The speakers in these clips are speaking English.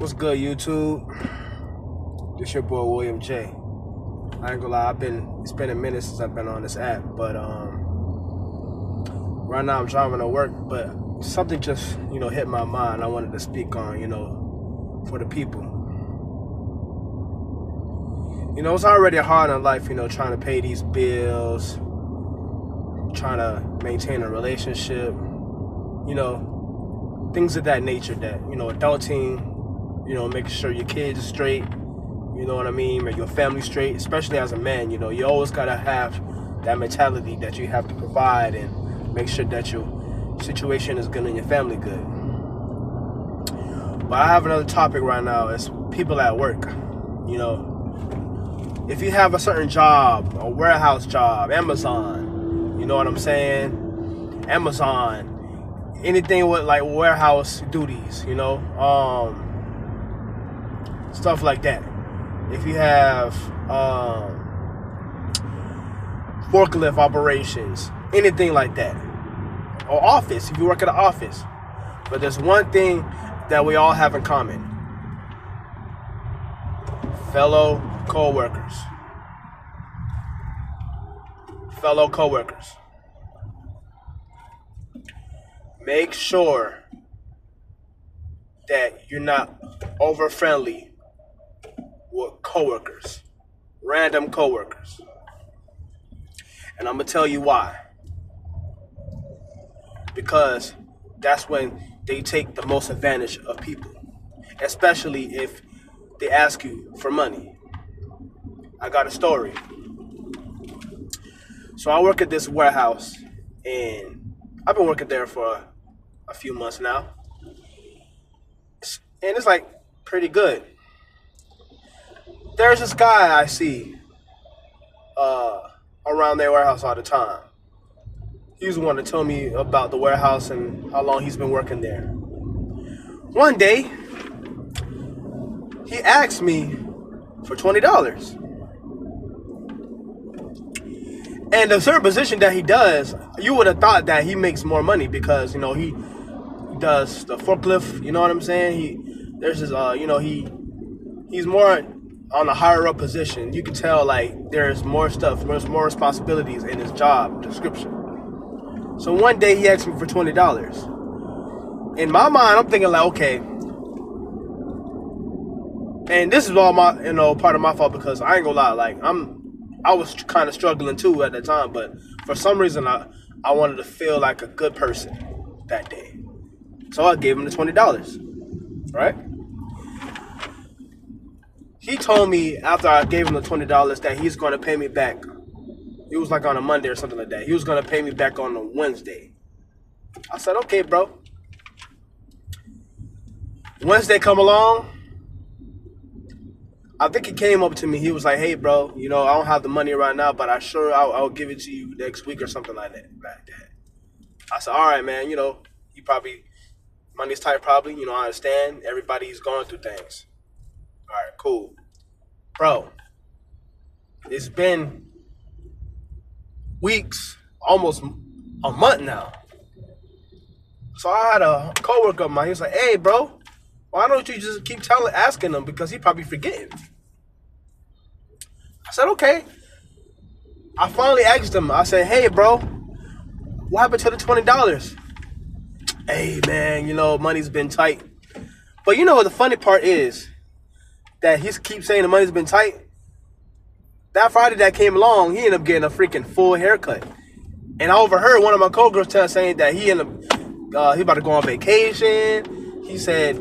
What's good, YouTube? This your boy William J. I ain't gonna lie, it's been a minute since I've been on this app, but right now I'm driving to work, but something just hit my mind. I wanted to speak on, for the people. It's already hard in life, trying to pay these bills, trying to maintain a relationship, things of that nature that, adulting, making sure your kids are straight, you know what I mean, make your family straight, especially as a man, you always gotta have that mentality that you have to provide and make sure that your situation is good and your family good. But I have another topic right now. It's people at work. If you have a certain job, a warehouse job, Amazon, you know what I'm saying? Amazon, anything with like warehouse duties, stuff like that. If you have forklift operations, anything like that. Or office, if you work at an office. But there's one thing that we all have in common. Fellow co-workers. Fellow co-workers. Make sure that you're not over friendly with co-workers. Random co-workers. And I'm going to tell you why. Because that's when they take the most advantage of people. Especially if they ask you for money. I got a story. So I work at this warehouse, and I've been working there for a few months now. And it's like pretty good. There's this guy I see around their warehouse all the time. He's the one to tell me about the warehouse and how long he's been working there. One day, he asked me for $20. And the certain position that he does, you would have thought that he makes more money because, he does the forklift, you know what I'm saying? He's more on a higher up position. You can tell like there's more stuff, there's more responsibilities in his job description. So one day he asked me for $20. In my mind, I'm thinking like, okay. And this is all my, part of my fault because I ain't gonna lie, like I was kind of struggling too at the time, but for some reason I wanted to feel like a good person that day. So I gave him the $20, right? He told me after I gave him the $20 that he's going to pay me back. It was like on a Monday or something like that. He was going to pay me back on a Wednesday. I said, okay, bro. Wednesday come along. I think he came up to me. He was like, hey, bro, I don't have the money right now, but I'll give it to you next week or something like that. I said, all right, man, he probably, money's tight probably, I understand. Everybody's going through things. All right, cool. Bro, it's been weeks, almost a month now. So I had a coworker of mine. He was like, hey, bro, why don't you just keep asking him because he probably forgetting. I said, okay. I finally asked him. I said, hey, bro, what happened to the $20? Hey, man, money's been tight. But what the funny part is? That he keeps saying the money's been tight. That Friday that came along, he ended up getting a freaking full haircut. And I overheard one of my coworkers saying that he about to go on vacation. He said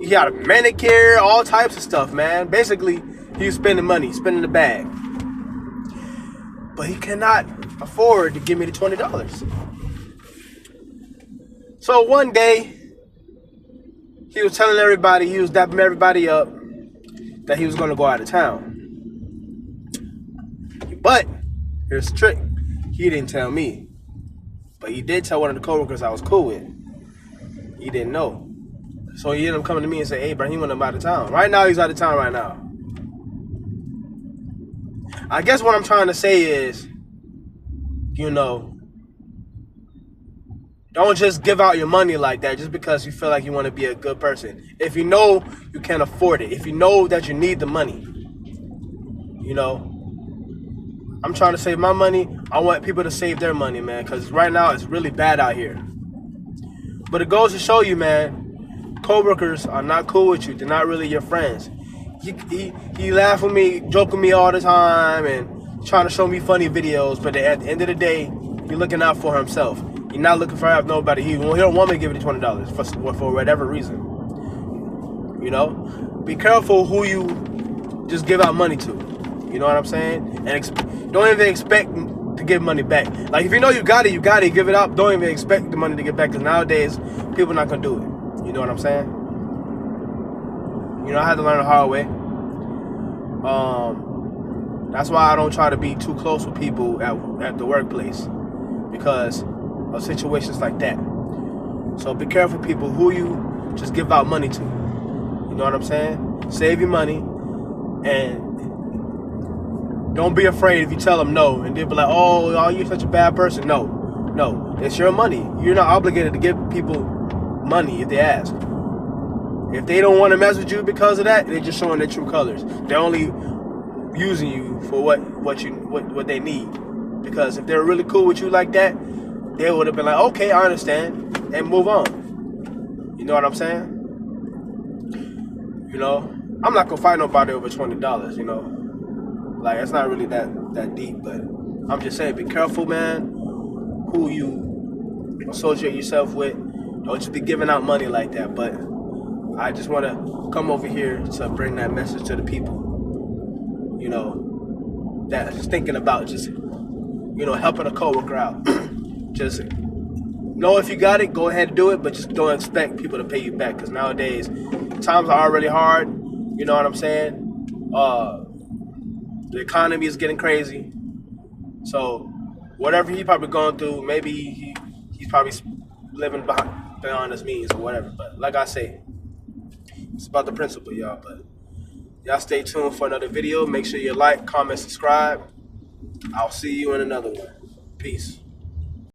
he got a manicure, all types of stuff, man. Basically, he was spending money, spending the bag. But he cannot afford to give me the $20. So one day, he was telling everybody, he was dapping everybody up, that he was going to go out of town. But here's the trick. He didn't tell me. But he did tell one of the coworkers I was cool with. He didn't know. So he ended up coming to me and said, hey, bro, he went out of town. Right now, he's out of town right now. I guess what I'm trying to say is, Don't just give out your money like that just because you feel like you want to be a good person. If you know you can't afford it, if you know that you need the money, you know, I'm trying to save my money. I want people to save their money, man, because right now it's really bad out here. But it goes to show you, man, coworkers are not cool with you. They're not really your friends. He laugh with me, joke with me all the time, and trying to show me funny videos. But at the end of the day, he's looking out for himself. You're not looking for help nobody. He don't want me to give you the $20 for whatever reason. You know, be careful who you just give out money to. You know what I'm saying? And don't even expect to give money back. Like if you know you got it, you got it. Give it up. Don't even expect the money to get back. Because nowadays, people not gonna do it. You know what I'm saying? You know, I had to learn the hard way. That's why I don't try to be too close with people at the workplace, because of situations like that. So be careful, people, who you just give out money to. You know what I'm saying? Save your money, and don't be afraid if you tell them no, and they'll be like, oh, you're such a bad person. No, it's your money. You're not obligated to give people money if they ask. If they don't want to mess with you because of that, they're just showing their true colors. They're only using you for what they need. Because if they're really cool with you like that, they would have been like, okay, I understand, and move on. You know what I'm saying? You know, I'm not gonna fight nobody over $20. You know, like it's not really that deep. But I'm just saying, be careful, man, who you associate yourself with. Don't just be giving out money like that. But I just want to come over here to bring that message to the people, you know, that's thinking about just, you know, helping a coworker out. Just know if you got it, go ahead and do it, but just don't expect people to pay you back, because nowadays times are already hard. You know what I'm saying? The economy is getting crazy. So whatever he probably going through, maybe he's probably living beyond his means or whatever. But like I say, it's about the principle, y'all. But y'all stay tuned for another video. Make sure you like, comment, subscribe. I'll see you in another one. Peace.